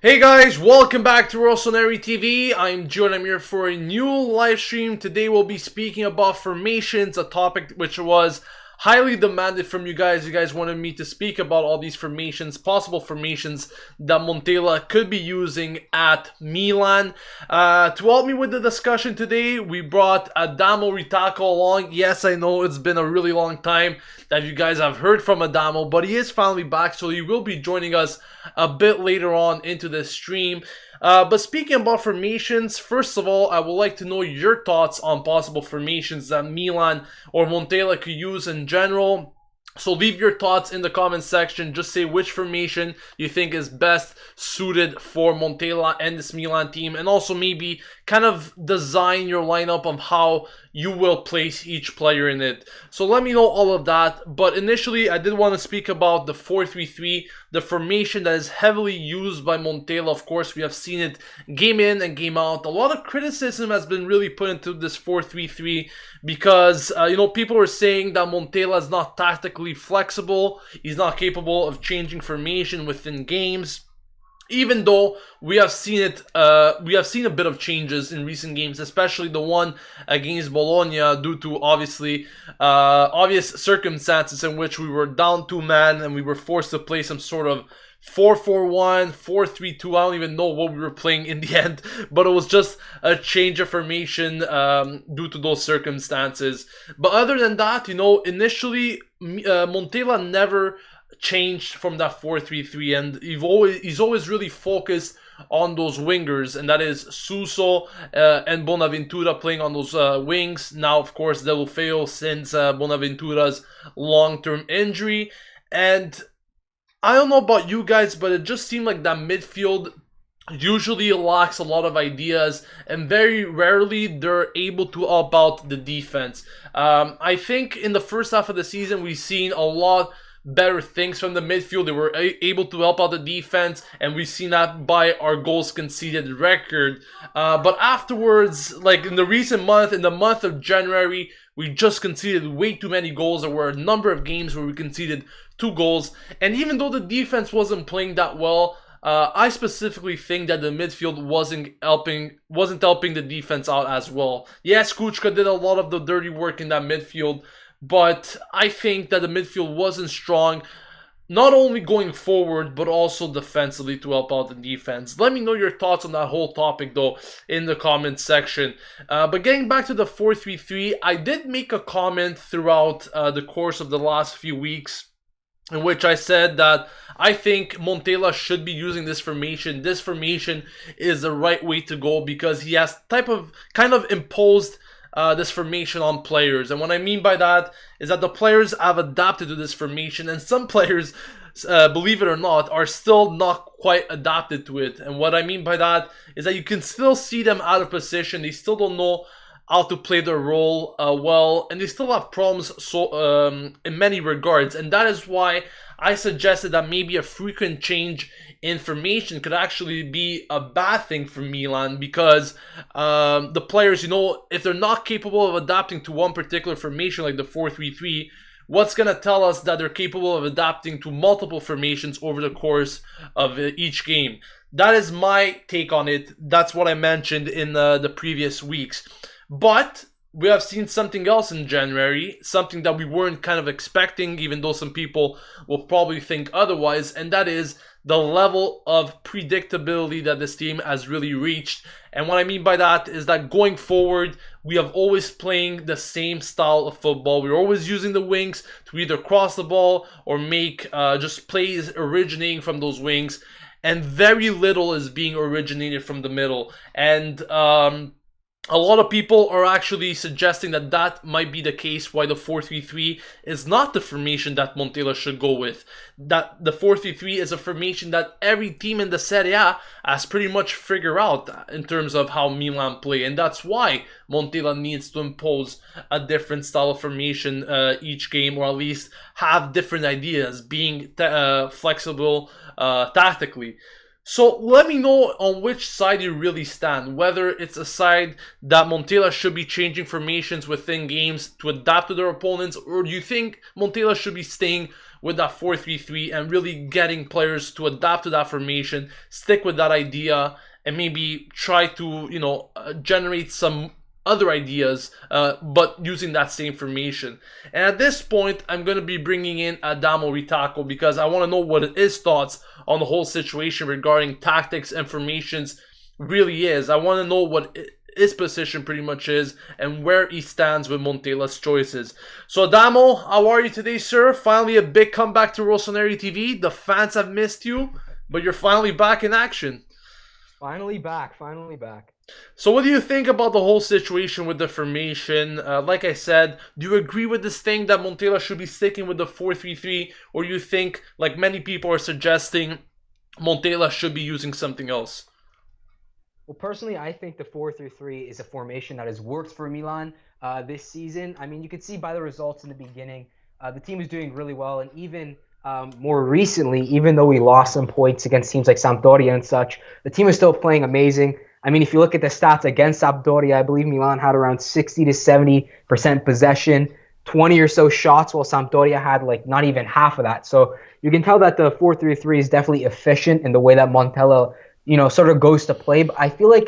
Hey guys, welcome back to Rossoneri TV. I'm Joe and I'm here for a new live stream. Today we'll be speaking about formations, a topic which was highly demanded from you guys. You guys wanted me to speak about all these formations, possible formations that Montella could be using at Milan. To help me with the discussion today, we brought Adamo along. Yes, I know it's been a really long time that you guys have heard from Adamo, but he is finally back, so he will be joining us a bit later on into this stream. But speaking about formations, first of all, I would like to know your thoughts on possible formations that Milan or Montella could use in general. So leave your thoughts in the comment section. Just say which formation you think is best suited for Montella and this Milan team, and also maybe kind of design your lineup of how you will place each player in it. So let me know all of that. But initially, I did want to speak about the 4-3-3, the formation that is heavily used by Montella. Of course, we have seen it game in and game out. A lot of criticism has been really put into this 4-3-3 because, people are saying that Montella is not tactically flexible. He's not capable of changing formation within games. Even though we have seen it, we have seen a bit of changes in recent games, especially the one against Bologna, due to obvious circumstances in which we were down 2-man and we were forced to play some sort of 4-4-1, 4-3-2. I don't even know what we were playing in the end, but it was just a change of formation due to those circumstances. But other than that, initially Montella never changed from that 4-3-3, and he's always really focused on those wingers, and that is Suso and Bonaventura playing on those wings. Now, of course, they will fail since Bonaventura's long-term injury. And I don't know about you guys, but it just seemed like that midfield usually lacks a lot of ideas, and very rarely they're able to help out the defense. I think in the first half of the season, we've seen a lot better things from the midfield. They were able to help out the defense, and we've seen that by our goals conceded record. But afterwards, like in the recent month, in the month of January, we just conceded way too many goals. There were a number of games where we conceded 2 goals, and even though the defense wasn't playing that well, I specifically think that the midfield wasn't helping the defense out as well. Yes, Kucka did a lot of the dirty work in that midfield, but I think that the midfield wasn't strong, not only going forward, but also defensively to help out the defense. Let me know your thoughts on that whole topic, though, in the comments section. But getting back to the 4-3-3, I did make a comment throughout the course of the last few weeks in which I said that I think Montella should be using this formation. This formation is the right way to go because he has kind of imposed this formation on players. And what I mean by that is that the players have adapted to this formation, and some players, believe it or not, are still not quite adapted to it. And what I mean by that is that you can still see them out of position. They still don't know how to play their role well, and they still have problems in many regards. And that is why I suggested that maybe a frequent change in formation could actually be a bad thing for Milan, because the players, if they're not capable of adapting to one particular formation like the 4-3-3, what's going to tell us that they're capable of adapting to multiple formations over the course of each game? That is my take on it. That's what I mentioned in the previous weeks. But we have seen something else in January, something that we weren't kind of expecting, even though some people will probably think otherwise, and that is the level of predictability that this team has really reached. And what I mean by that is that going forward, we have always playing the same style of football. We're always using the wings to either cross the ball or make just plays originating from those wings, and very little is being originated from the middle. And a lot of people are actually suggesting that that might be the case why the 4-3-3 is not the formation that Montella should go with. That the 4-3-3 is a formation that every team in the Serie A has pretty much figured out in terms of how Milan play. And that's why Montella needs to impose a different style of formation each game, or at least have different ideas, being flexible tactically. So let me know on which side you really stand, whether it's a side that Montella should be changing formations within games to adapt to their opponents, or do you think Montella should be staying with that 4-3-3 and really getting players to adapt to that formation, stick with that idea, and maybe try to, generate some other ideas, but using that same formation. And at this point, I'm going to be bringing in Adamo because I want to know what his thoughts on the whole situation regarding tactics and formations really is. I want to know what his position pretty much is and where he stands with Montella's choices. So Adamo, how are you today, sir? Finally a big comeback to Rossoneri TV. The fans have missed you, but you're finally back in action. Finally back. So what do you think about the whole situation with the formation? Like I said, do you agree with this thing that Montella should be sticking with the 4-3-3, or you think, like many people are suggesting, Montella should be using something else? Well, personally, I think the 4-3-3 is a formation that has worked for Milan this season. I mean, you can see by the results in the beginning, the team is doing really well, and even more recently, even though we lost some points against teams like Sampdoria and such, the team is still playing amazing. I mean, if you look at the stats against Sampdoria, I believe Milan had around 60 to 70% possession, 20 or so shots, while Sampdoria had like not even half of that. So you can tell that the 4-3-3 is definitely efficient in the way that Montella, sort of goes to play. But I feel like,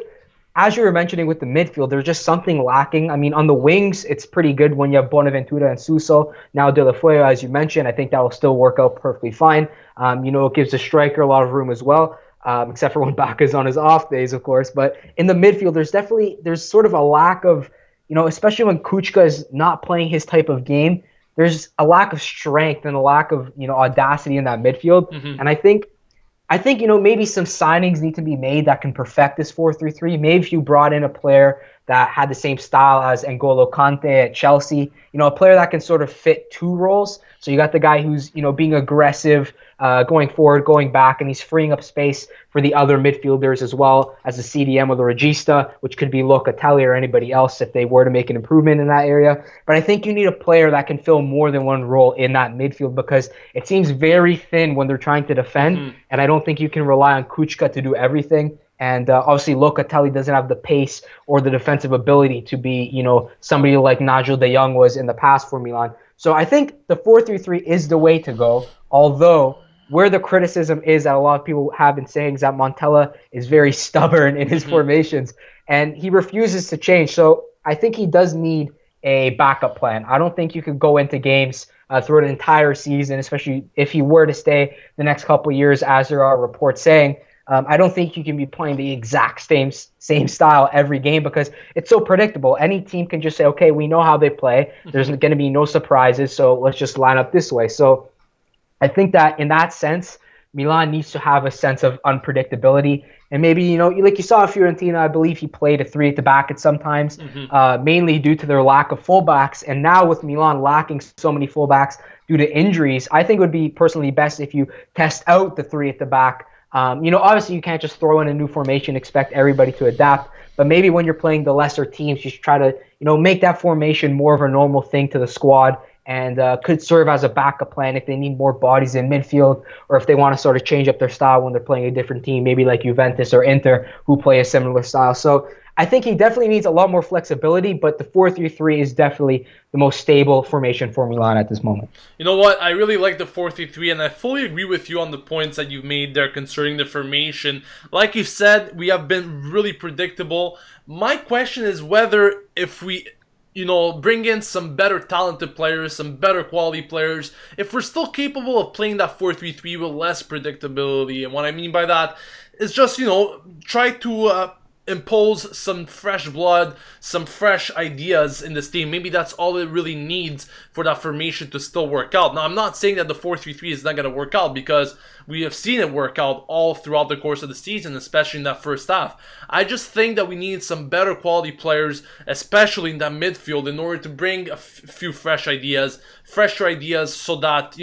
as you were mentioning with the midfield, there's just something lacking. I mean, on the wings, it's pretty good when you have Bonaventura and Suso. Now De La Fuente, as you mentioned, I think that will still work out perfectly fine. It gives the striker a lot of room as well. Except for when Bacca's on his off days, of course. But in the midfield, there's sort of a lack of, especially when Kucka is not playing his type of game, there's a lack of strength and a lack of, audacity in that midfield. Mm-hmm. And I think, maybe some signings need to be made that can perfect this 4-3-3. Maybe if you brought in a player that had the same style as N'Golo Kante at Chelsea, a player that can sort of fit two roles. So you got the guy who's, being aggressive, going forward, going back, and he's freeing up space for the other midfielders as well as the CDM or the Regista, which could be Locatelli or anybody else if they were to make an improvement in that area. But I think you need a player that can fill more than one role in that midfield because it seems very thin when they're trying to defend, and I don't think you can rely on Kucka to do everything. And obviously, Locatelli doesn't have the pace or the defensive ability to be, somebody like Nigel de Jong was in the past for Milan. So I think the 4-3-3 is the way to go, although where the criticism is that a lot of people have been saying is that Montella is very stubborn in his formations, and he refuses to change. So I think he does need a backup plan. I don't think you could go into games throughout an entire season, especially if he were to stay the next couple of years, as there are reports saying. I don't think you can be playing the exact same style every game because it's so predictable. Any team can just say, okay, we know how they play. There's going to be no surprises, so let's just line up this way. So I think that in that sense, Milan needs to have a sense of unpredictability. And maybe, like you saw Fiorentina, I believe he played a three at the back at sometimes, mainly due to their lack of fullbacks. And now with Milan lacking so many fullbacks due to injuries, I think it would be personally best if you test out the three at the back. Obviously you can't just throw in a new formation, expect everybody to adapt. But maybe when you're playing the lesser teams, you should try to, make that formation more of a normal thing to the squad and could serve as a backup plan if they need more bodies in midfield or if they want to sort of change up their style when they're playing a different team, maybe like Juventus or Inter, who play a similar style. So I think he definitely needs a lot more flexibility, but the 4-3-3 is definitely the most stable formation for Milan at this moment. You know what? I really like the 4-3-3, and I fully agree with you on the points that you've made there concerning the formation. Like you said, we have been really predictable. My question is whether if we bring in some better talented players, some better quality players, if we're still capable of playing that 4-3-3 with less predictability. And what I mean by that is just, try to impose some fresh blood, some fresh ideas in this team. Maybe that's all it really needs for that formation to still work out. Now, I'm not saying that the 4-3-3 is not going to work out because we have seen it work out all throughout the course of the season, especially in that first half. I just think that we need some better quality players, especially in that midfield, in order to bring a few fresher ideas so that,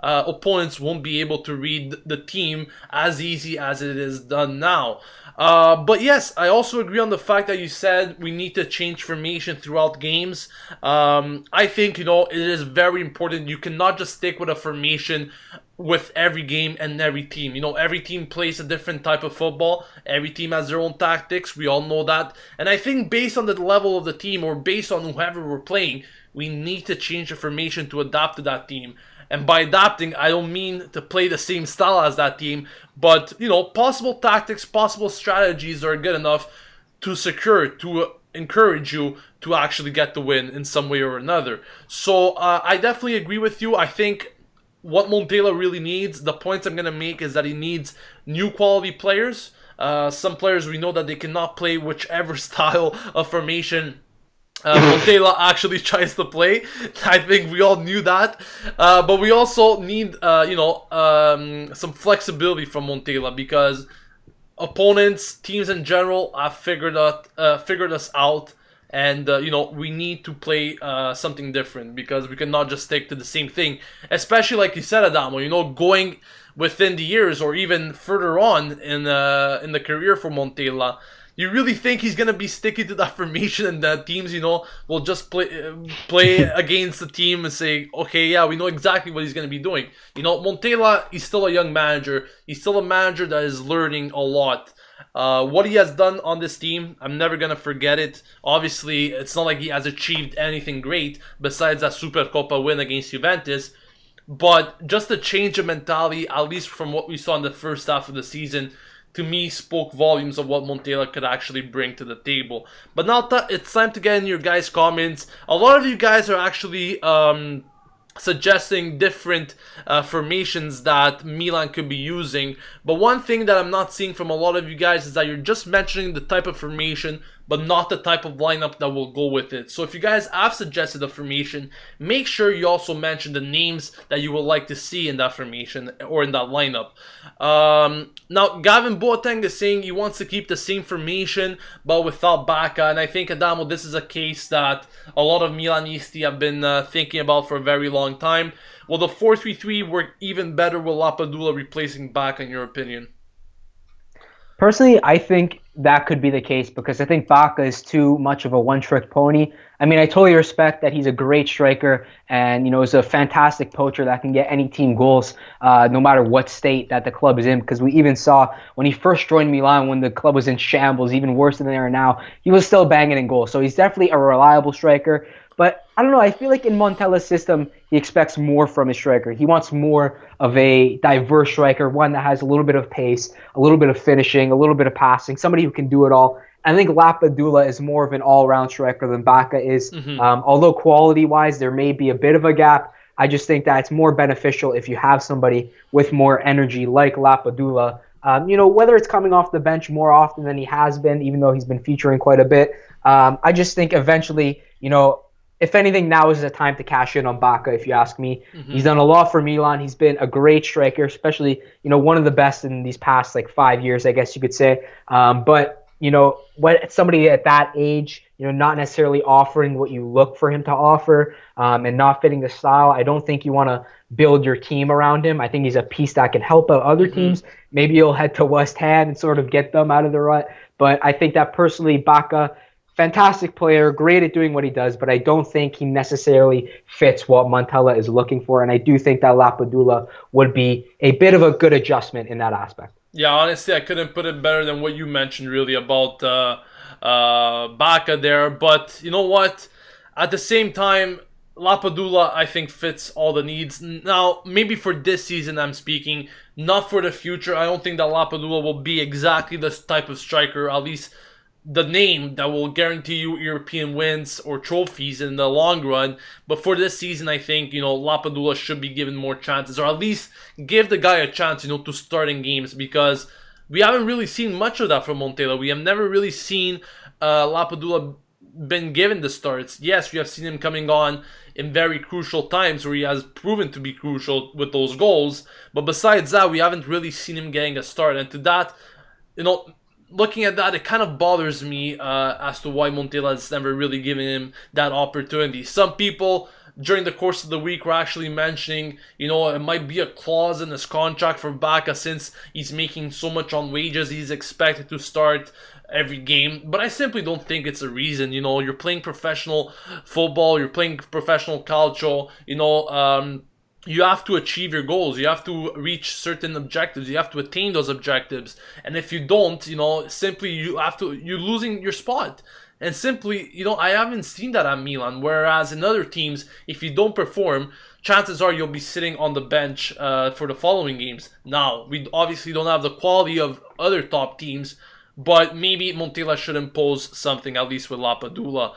opponents won't be able to read the team as easy as it is done now. But yes, I also agree on the fact that you said we need to change formation throughout games. I think, it is very important. You cannot just stick with a formation with every game and every team. Every team plays a different type of football. Every team has their own tactics. We all know that. And I think based on the level of the team or based on whoever we're playing, we need to change the formation to adapt to that team. And by adapting, I don't mean to play the same style as that team, but possible tactics, possible strategies are good enough to encourage you to actually get the win in some way or another. So I definitely agree with you. I think what Montella really needs, the points I'm going to make is that he needs new quality players. Some players we know that they cannot play whichever style of formation Montella actually tries to play. I think we all knew that. But we also need, some flexibility from Montella because opponents, teams in general, have figured us out, and we need to play something different because we cannot just stick to the same thing. Especially like you said, Adamo, going within the years or even further on in the career for Montella. You really think he's gonna be sticky to that formation, and that teams, will just play against the team and say, okay, yeah, we know exactly what he's gonna be doing. Montella is still a young manager. He's still a manager that is learning a lot. What he has done on this team, I'm never gonna forget it. Obviously, it's not like he has achieved anything great besides that Supercoppa win against Juventus. But just the change of mentality, at least from what we saw in the first half of the season, to me spoke volumes of what Montella could actually bring to the table. But now it's time to get in your guys' comments. A lot of you guys are actually suggesting different formations that Milan could be using. But one thing that I'm not seeing from a lot of you guys is that you're just mentioning the type of formation, but not the type of lineup that will go with it. So if you guys have suggested a formation, make sure you also mention the names that you would like to see in that formation or in that lineup. Now, Gavin Boateng is saying he wants to keep the same formation, but without Bacca. And I think, Adamo, this is a case that a lot of Milanisti have been thinking about for a very long time. Will the 4-3-3 work even better with Lapadula replacing Bacca, in your opinion? Personally, I think that could be the case because I think Bacca is too much of a one-trick pony. I mean, I totally respect that he's a great striker and, is a fantastic poacher that can get any team goals no matter what state that the club is in. Because we even saw when he first joined Milan, when the club was in shambles, even worse than they are now, he was still banging in goals. So he's definitely a reliable striker. But I don't know, I feel like in Montella's system, he expects more from his striker. He wants more of a diverse striker, one that has a little bit of pace, a little bit of finishing, a little bit of passing, somebody who can do it all. I think Lapadula is more of an all-round striker than Bacca is. Although quality-wise, there may be a bit of a gap, I just think that it's more beneficial if you have somebody with more energy like Lapadula. Whether it's coming off the bench more often than he has been, even though he's been featuring quite a bit. I just think eventually, if anything, now is the time to cash in on Bacca, if you ask me. He's done a lot for Milan. He's been a great striker, especially, one of the best in these past, 5 years, I guess you could say. But what somebody at that age, not necessarily offering what you look for him to offer and not fitting the style, I don't think you want to build your team around him. I think he's a piece that can help out other teams. Maybe you'll head to West Ham and sort of get them out of the rut. But I think that personally, Bacca, fantastic player, great at doing what he does, but I don't think he necessarily fits what Montella is looking for, and I do think that Lapadula would be a bit of a good adjustment in that aspect. Yeah, honestly, I couldn't put it better than what you mentioned, really, about Bacca there, but you know what? At the same time, Lapadula, I think, fits all the needs. Now, maybe for this season I'm speaking, not for the future. I don't think that Lapadula will be exactly this type of striker, at least the name that will guarantee you European wins or trophies in the long run. But for this season, I think, Lapadula should be given more chances, or at least give the guy a chance, to start in games, because we haven't really seen much of that from Montella. We have never really seen Lapadula been given the starts. Yes, we have seen him coming on in very crucial times where he has proven to be crucial with those goals. But besides that, we haven't really seen him getting a start. And to that, looking at that, it kind of bothers me as to why Montella has never really given him that opportunity. Some people during the course of the week were actually mentioning, it might be a clause in his contract for Bacca since he's making so much on wages, he's expected to start every game. But I simply don't think it's a reason. You're playing professional football, you're playing professional calcio, you have to achieve your goals. You have to reach certain objectives. You have to attain those objectives. And if you don't, simply you're losing your spot. And simply, I haven't seen that at Milan. Whereas in other teams, if you don't perform, chances are you'll be sitting on the bench for the following games. Now, we obviously don't have the quality of other top teams, but maybe Montella should impose something, at least with Lapadula.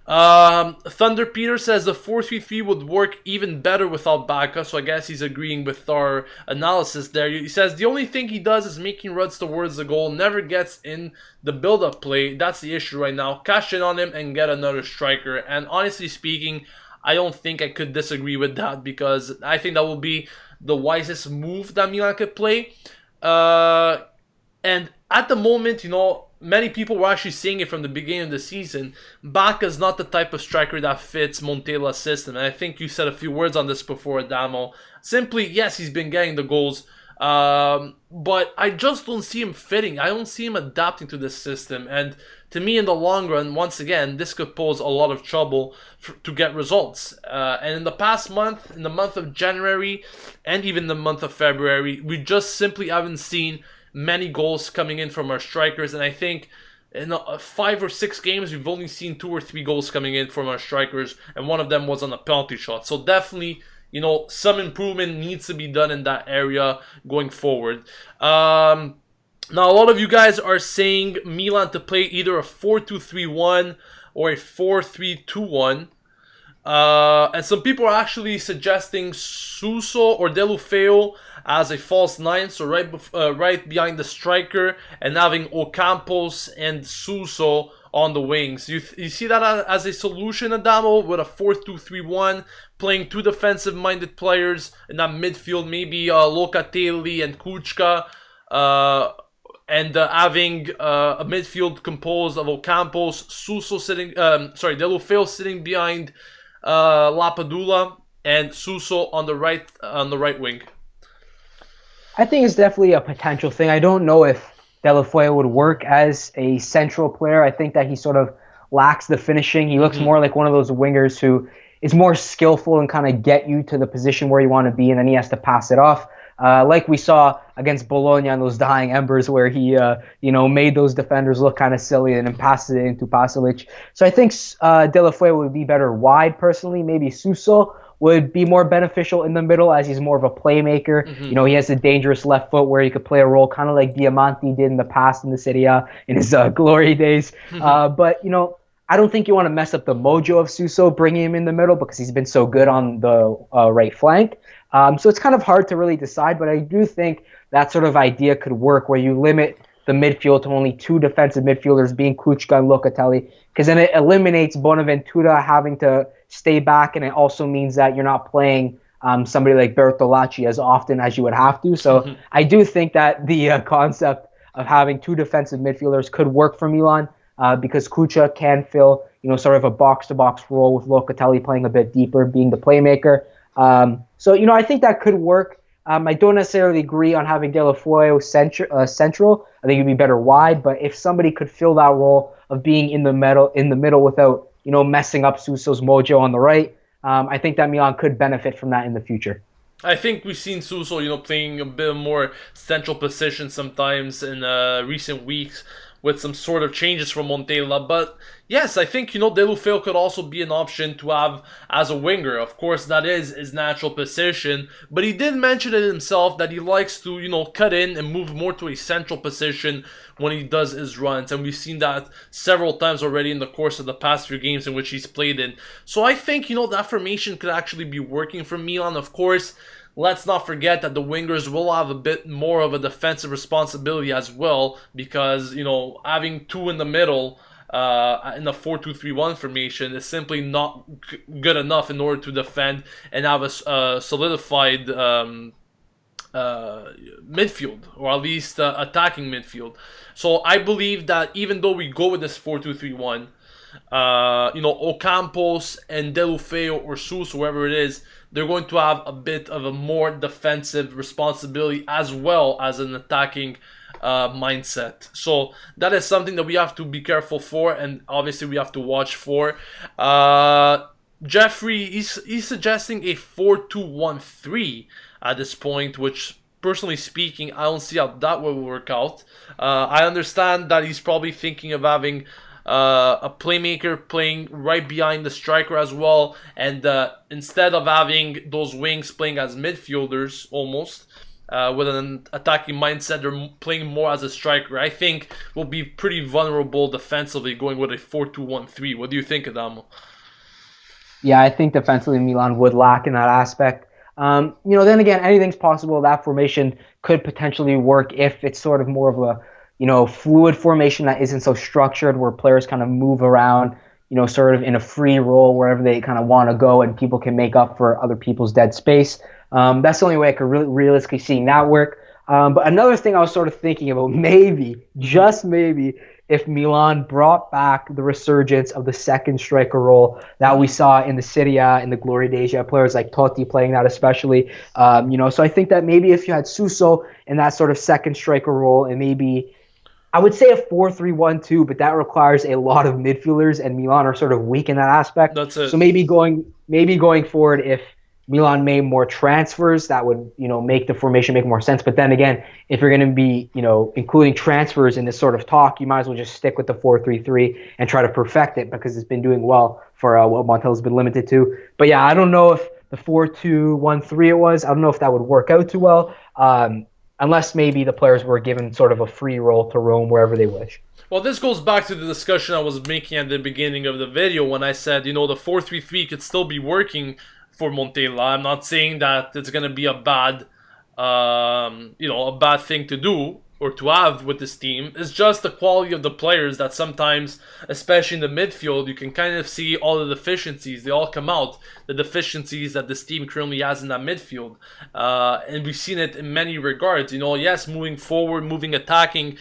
Thunder Peter says the 4-3-3 would work even better without Bacca, so I guess he's agreeing with our analysis there. He says the only thing he does is making runs towards the goal, never gets in the build-up play. That's the issue right now. Cash in on him and get another striker. And honestly speaking, I don't think I could disagree with that, because I think that will be the wisest move that Milan could play. And at the moment, many people were actually saying it from the beginning of the season. Bacca's not the type of striker that fits Montella's system. And I think you said a few words on this before, Adamo. Simply, yes, he's been getting the goals. But I just don't see him fitting. I don't see him adapting to this system. And to me, in the long run, once again, this could pose a lot of trouble to get results. And in the past month, in the month of January, and even the month of February, we just simply haven't seen many goals coming in from our strikers. And I think in 5 or 6 games, we've only seen 2 or 3 goals coming in from our strikers. And one of them was on a penalty shot. So definitely, some improvement needs to be done in that area going forward. Now, a lot of you guys are saying Milan to play either a 4-2-3-1 or a 4-3-2-1. And some people are actually suggesting Suso or Deulofeu as a false 9, so right behind the striker, and having Ocampos and Suso on the wings. You see that as a solution, Adamo, with a 4-2-3-1, playing 2 defensive-minded players in that midfield, maybe Locatelli and Kucka, and having a midfield composed of Ocampos, Deulofeu sitting behind Lapadula, and Suso on the right wing. I think it's definitely a potential thing. I don't know if Deulofeu would work as a central player. I think that he sort of lacks the finishing. He looks more like one of those wingers who is more skillful and kind of get you to the position where you want to be, and then he has to pass it off. Like we saw against Bologna on those dying embers, where he, made those defenders look kind of silly and then passes it into Pasalic. So I think Deulofeu would be better wide, personally. Maybe Suso would be more beneficial in the middle, as he's more of a playmaker. He has a dangerous left foot where he could play a role kind of like Diamanti did in the past in the Serie A in his glory days. But, I don't think you want to mess up the mojo of Suso bringing him in the middle, because he's been so good on the right flank. So it's kind of hard to really decide, but I do think that sort of idea could work, where you limit the midfield to only 2 defensive midfielders, being Kucka and Locatelli, because then it eliminates Bonaventura having to stay back, and it also means that you're not playing somebody like Bertolacci as often as you would have to. So I do think that the concept of having 2 defensive midfielders could work for Milan, because Kucka can fill, sort of a box-to-box role, with Locatelli playing a bit deeper, being the playmaker. So I think that could work. I don't necessarily agree on having Deulofeu central. I think it'd be better wide. But if somebody could fill that role of being in the middle without messing up Suso's mojo on the right, I think that Milan could benefit from that in the future. I think we've seen Suso, playing a bit more central position sometimes in recent weeks, with some sort of changes from Montella. But yes, I think, Deulofeu could also be an option to have as a winger. Of course, that is his natural position, but he did mention it himself that he likes to, cut in and move more to a central position when he does his runs. And we've seen that several times already in the course of the past few games in which he's played in. So I think, that formation could actually be working for Milan. Of course, let's not forget that the wingers will have a bit more of a defensive responsibility as well, because, having 2 in the middle in the 4-2-3-1 formation is simply not good enough in order to defend and have a solidified midfield, or at least attacking midfield. So I believe that even though we go with this 4-2-3-1, Ocampos and Deulofeu or Suso, whoever it is, they're going to have a bit of a more defensive responsibility as well as an attacking mindset. So that is something that we have to be careful for, and obviously we have to watch for. Jeffrey, he's suggesting a 4-2-1-3 at this point, which, personally speaking, I don't see how that will work out. I understand that he's probably thinking of having a playmaker playing right behind the striker as well, and instead of having those wings playing as midfielders almost. With an attacking mindset, they're playing more as a striker. I think will be pretty vulnerable defensively going with a 4-2-1-3. What do you think, Adamo? Yeah, I think defensively Milan would lack in that aspect. Then again, anything's possible. That formation could potentially work if it's sort of more of a, fluid formation that isn't so structured, where players kind of move around, sort of in a free role wherever they kind of want to go, and people can make up for other people's dead space. That's the only way I could really realistically seeing that work. But another thing I was sort of thinking about, maybe, just maybe, if Milan brought back the resurgence of the second striker role that we saw in the Serie A in the Glory days. You have players like Totti playing that especially. So I think that maybe if you had Suso in that sort of second striker role, and maybe I would say a 4-3-1-2, but that requires a lot of midfielders, and Milan are sort of weak in that aspect. That's it. So maybe going forward, if Milan made more transfers, that would, make the formation make more sense. But then again, if you're going to be, including transfers in this sort of talk, you might as well just stick with the 4-3-3 and try to perfect it, because it's been doing well for what Montella's been limited to. But yeah, I don't know if the 4-2-1-3 it was. I don't know if that would work out too well, unless maybe the players were given sort of a free role to roam wherever they wish. Well, this goes back to the discussion I was making at the beginning of the video when I said, the 4-3-3 could still be working for Montella. I'm not saying that it's gonna be a bad, a bad thing to do or to have with this team. It's just the quality of the players that sometimes, especially in the midfield, you can kind of see all the deficiencies. They all come out. The deficiencies that this team currently has in that midfield, and we've seen it in many regards. Yes, moving forward, moving attacking.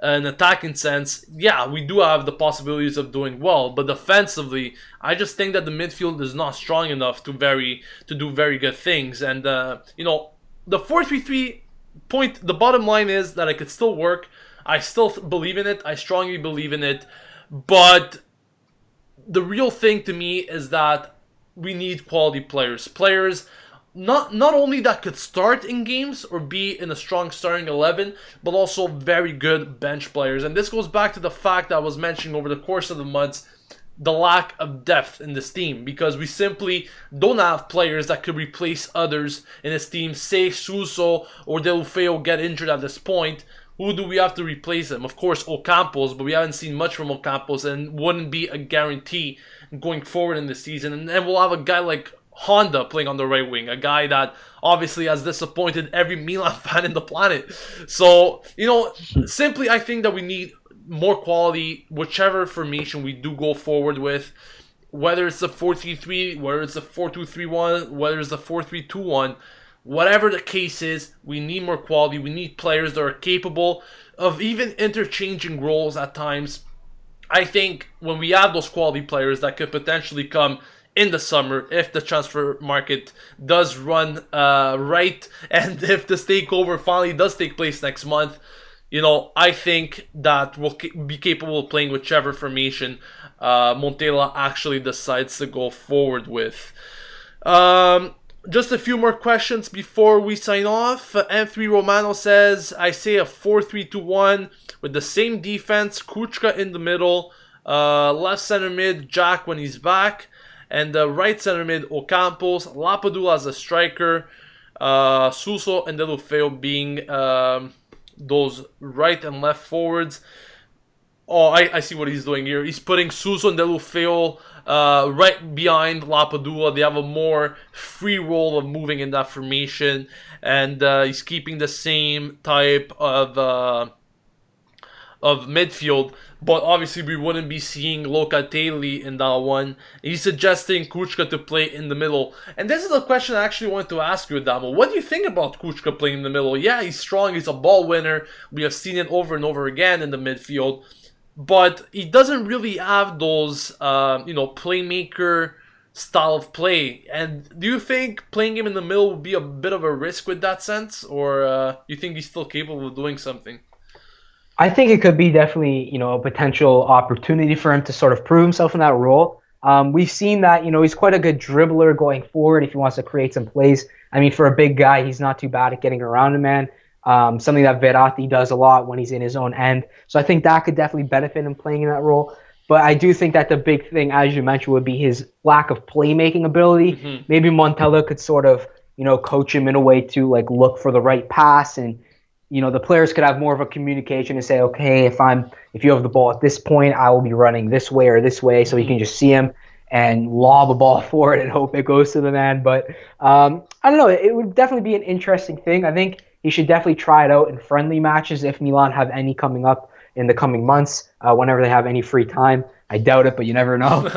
An attacking sense, yeah, we do have the possibilities of doing well, but defensively, I just think that the midfield is not strong enough to do very good things. And the 4-3-3 point, the bottom line is that it could still work. I still believe in it. I strongly believe in it. But the real thing to me is that we need quality players. Players not only that could start in games or be in a strong starting 11, but also very good bench players. And this goes back to the fact that I was mentioning over the course of the months, the lack of depth in this team, because we simply don't have players that could replace others in this team. Say Suso or Deulofeu get injured at this point, who do we have to replace them? Of course, Ocampos, but we haven't seen much from Ocampos, and wouldn't be a guarantee going forward in the season. And then we'll have a guy like Honda playing on the right wing, a guy that obviously has disappointed every Milan fan in the planet. So, simply I think that we need more quality, whichever formation we do go forward with, whether it's the 4-3-3, whether it's the 4-2-3-1, whether it's the 4-3-2-1, whatever the case is, we need more quality. We need players that are capable of even interchanging roles at times. I think when we have those quality players that could potentially come in the summer, if the transfer market does run right, and if this takeover finally does take place next month, I think that we'll be capable of playing whichever formation Montella actually decides to go forward with. Just a few more questions before we sign off. M3 Romano says, I say a 4-3-2-1 with the same defense, Kucka in the middle, left center mid, Jack when he's back, and the right center mid, Ocampos, Lapadula as a striker, Suso and Deulofeu being those right and left forwards. Oh, I see what he's doing here. He's putting Suso and Deulofeu right behind Lapadula. They have a more free role of moving in that formation, and he's keeping the same type of midfield. But obviously, we wouldn't be seeing Locatelli in that one. He's suggesting Kucka to play in the middle. And this is a question I actually wanted to ask you, Adamo. What do you think about Kucka playing in the middle? Yeah, he's strong. He's a ball winner. We have seen it over and over again in the midfield. But he doesn't really have those, playmaker style of play. And do you think playing him in the middle would be a bit of a risk with that sense? Or you think he's still capable of doing something? I think it could be definitely, a potential opportunity for him to sort of prove himself in that role. We've seen that, he's quite a good dribbler going forward if he wants to create some plays. I mean, for a big guy, he's not too bad at getting around a man. Something that Verratti does a lot when he's in his own end. So I think that could definitely benefit him playing in that role. But I do think that the big thing, as you mentioned, would be his lack of playmaking ability. Hmm. Maybe Montella could sort of, coach him in a way to like look for the right pass, and the players could have more of a communication and say, okay, if you have the ball at this point, I will be running this way or this way, so he Hmm. can just see him and lob a ball for it and hope it goes to the man. But I don't know. It would definitely be an interesting thing. I think he should definitely try it out in friendly matches if Milan have any coming up in the coming months, whenever they have any free time. I doubt it, but you never know.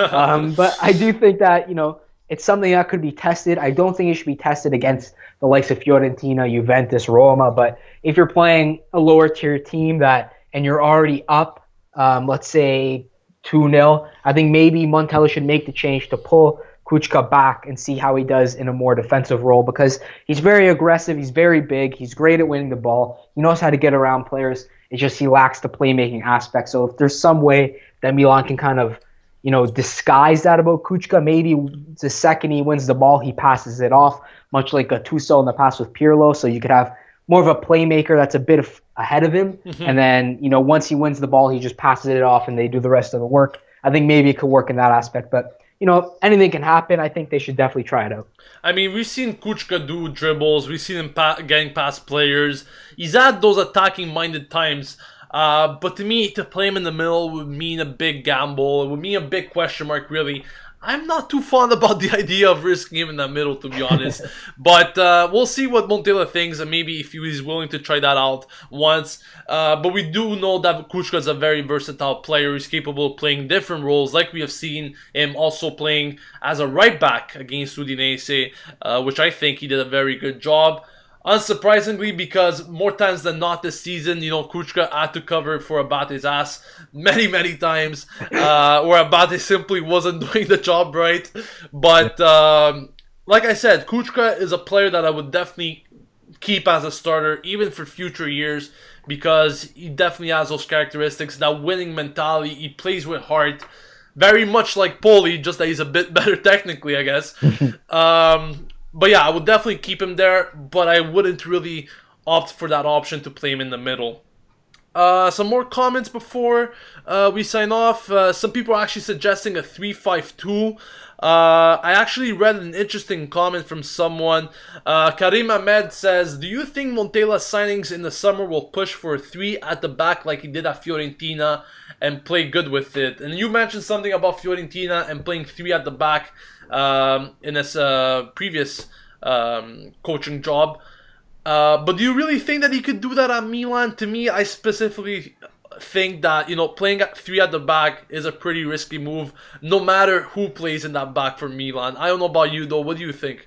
But I do think that, it's something that could be tested. I don't think it should be tested against the likes of Fiorentina, Juventus, Roma. But if you're playing a lower tier team and you're already up, let's say 2-0, I think maybe Montella should make the change to pull Kucka back and see how he does in a more defensive role, because he's very aggressive, he's very big, he's great at winning the ball, he knows how to get around players. It's just he lacks the playmaking aspect. So if there's some way that Milan can kind of, disguise that about Kucka, maybe the second he wins the ball, he passes it off, much like a Tuchel in the past with Pirlo. So you could have more of a playmaker that's a bit ahead of him. Hmm. And then, once he wins the ball, he just passes it off and they do the rest of the work. I think maybe it could work in that aspect. But, anything can happen. I think they should definitely try it out. I mean, we've seen Kuchka do dribbles. We've seen him getting past players. He's had those attacking-minded times. But to me, to play him in the middle would mean a big gamble. It would mean a big question mark, really. I'm not too fond about the idea of risking him in the middle, to be honest. But we'll see what Montella thinks, and maybe if he's willing to try that out once. But we do know that Kuchka is a very versatile player. He's capable of playing different roles, like we have seen him also playing as a right back against Udinese, which I think he did a very good job. Unsurprisingly, because more times than not this season, Kuchka had to cover for Abate's ass many, many times, where Abate simply wasn't doing the job right. But like I said, Kuchka is a player that I would definitely keep as a starter, even for future years, because he definitely has those characteristics, that winning mentality. He plays with heart, very much like Poli, just that he's a bit better technically, I guess. But yeah, I would definitely keep him there, but I wouldn't really opt for that option to play him in the middle. Some more comments before we sign off. Some people are actually suggesting a 3-5-2. I actually read an interesting comment from someone. Karim Ahmed says, do you think Montella's signings in the summer will push for a 3 at the back like he did at Fiorentina and play good with it? And you mentioned something about Fiorentina and playing 3 at the back in his previous coaching job. But do you really think that he could do that at Milan? To me, I specifically think that, playing at 3 at the back is a pretty risky move, no matter who plays in that back for Milan. I don't know about you, though. What do you think?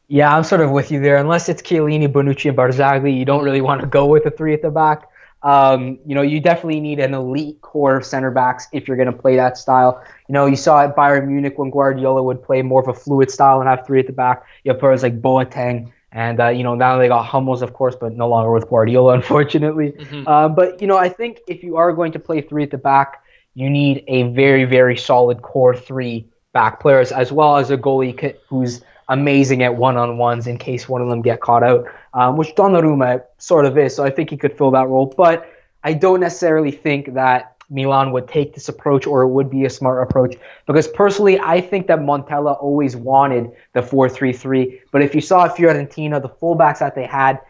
Yeah, I'm sort of with you there. Unless it's Chiellini, Bonucci, and Barzagli, you don't really want to go with a 3 at the back. You definitely need an elite core of center backs if you're going to play that style. You saw at Bayern Munich when Guardiola would play more of a fluid style and have 3 at the back. You have players like Boateng, and now they got Hummels, of course, but no longer with Guardiola, unfortunately. Mm-hmm. But I think if you are going to play 3 at the back, you need a very, very solid core 3 back players, as well as a goalie who's amazing at one-on-ones in case one of them get caught out, which Donnarumma sort of is. So I think he could fill that role. But I don't necessarily think that Milan would take this approach, or it would be a smart approach, because personally I think that Montella always wanted the 4-3-3. But if you saw Fiorentina, the fullbacks that they had,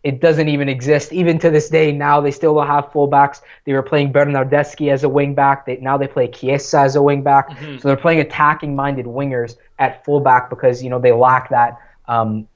it doesn't even exist. Even to this day, now they still don't have fullbacks. They were playing Bernardeschi as a wingback. Now they play Chiesa as a wingback. Mm-hmm. So they're playing attacking-minded wingers at fullback because they lack that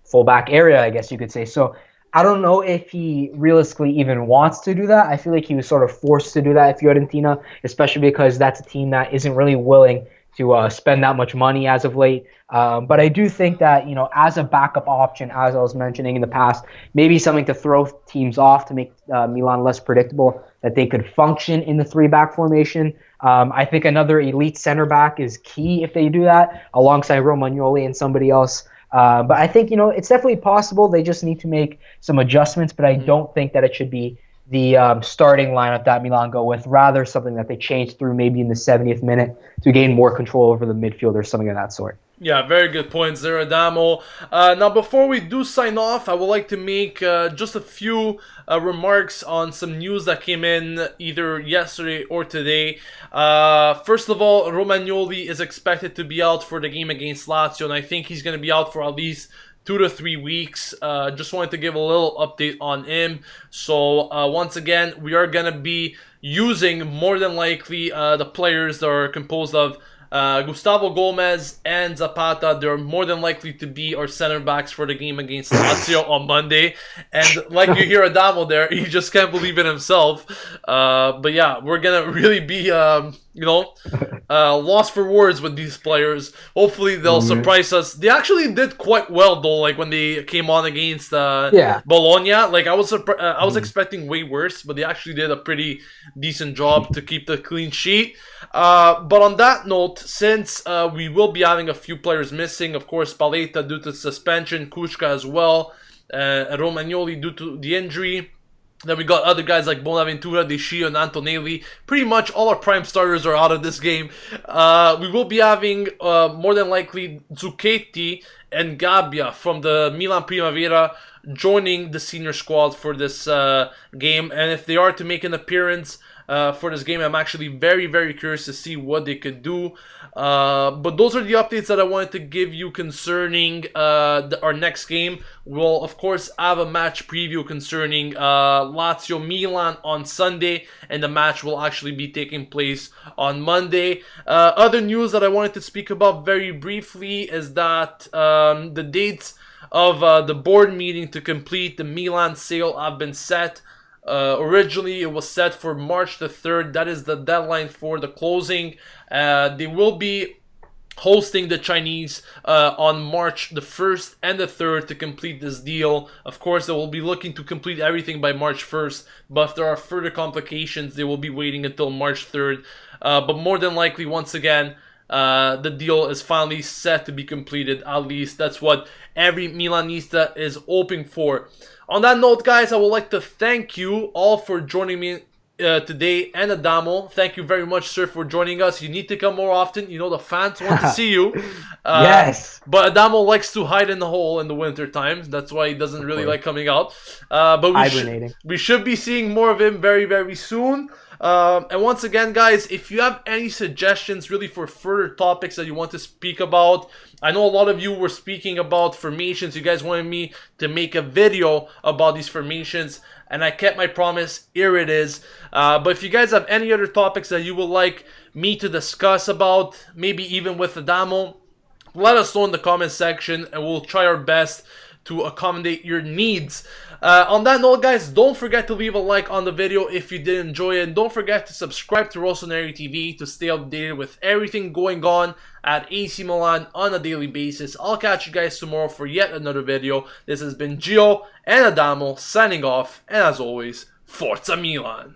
fullback area, I guess you could say. So I don't know if he realistically even wants to do that. I feel like he was sort of forced to do that at Fiorentina, especially because that's a team that isn't really willing to spend that much money as of late. But I do think that, as a backup option, as I was mentioning in the past, maybe something to throw teams off to make Milan less predictable, that they could function in the 3-back formation. I think another elite center back is key if they do that, alongside Romagnoli and somebody else. But I think, it's definitely possible. They just need to make some adjustments, but I don't think that it should be the starting lineup that Milan go with, rather something that they change through maybe in the 70th minute to gain more control over the midfield or something of that sort. Yeah, very good points there, Adamo. Now, before we do sign off, I would like to make just a few remarks on some news that came in either yesterday or today. First of all, Romagnoli is expected to be out for the game against Lazio, and I think he's going to be out for at least 2 to 3 weeks. Just wanted to give a little update on him. So, once again, we are going to be using more than likely the players that are composed of Gustavo Gomez and Zapata. They're more than likely to be our center backs for the game against Lazio on Monday. And like you hear Adamo there, he just can't believe it himself. But yeah, we're gonna really be, lost for words with these players. Hopefully they'll surprise us. They actually did quite well though. Like when they came on against Bologna, like I was expecting way worse, but they actually did a pretty decent job to keep the clean sheet. But on that note, since we will be having a few players missing, of course, Paletta due to suspension, Kucka as well, Romagnoli due to the injury. Then we got other guys like Bonaventura, Deschio, and Antonelli. Pretty much all our prime starters are out of this game. We will be having more than likely Zucchetti and Gabbia from the Milan Primavera joining the senior squad for this game. And if they are to make an appearance for this game, I'm actually very, very curious to see what they could do. But those are the updates that I wanted to give you concerning our next game. We'll, of course, have a match preview concerning Lazio Milan on Sunday, and the match will actually be taking place on Monday. Other news that I wanted to speak about very briefly is that the dates of the board meeting to complete the Milan sale have been set. Originally, it was set for March the 3rd. That is the deadline for the closing. They will be hosting the Chinese on March the 1st and the 3rd to complete this deal. Of course, they will be looking to complete everything by March 1st, but if there are further complications, they will be waiting until March 3rd. But more than likely, once again, the deal is finally set to be completed. At least that's what every Milanista is hoping for. On that note, guys, I would like to thank you all for joining me today, and Adamo. Thank you very much, sir, for joining us. You need to come more often. You know the fans want to see you. Yes. But Adamo likes to hide in the hole in the winter times. That's why he doesn't really like coming out. But we should be seeing more of him very, very soon. And once again, guys, if you have any suggestions really for further topics that you want to speak about, I know a lot of you were speaking about formations. You guys wanted me to make a video about these formations, and I kept my promise. Here it is. But if you guys have any other topics that you would like me to discuss about, maybe even with Adamo, let us know in the comment section, and we'll try our best to accommodate your needs. On that note, guys, don't forget to leave a like on the video if you did enjoy it. And don't forget to subscribe to Rossoneri TV to stay updated with everything going on at AC Milan on a daily basis. I'll catch you guys tomorrow for yet another video. This has been Gio and Adamo signing off. And as always, Forza Milan!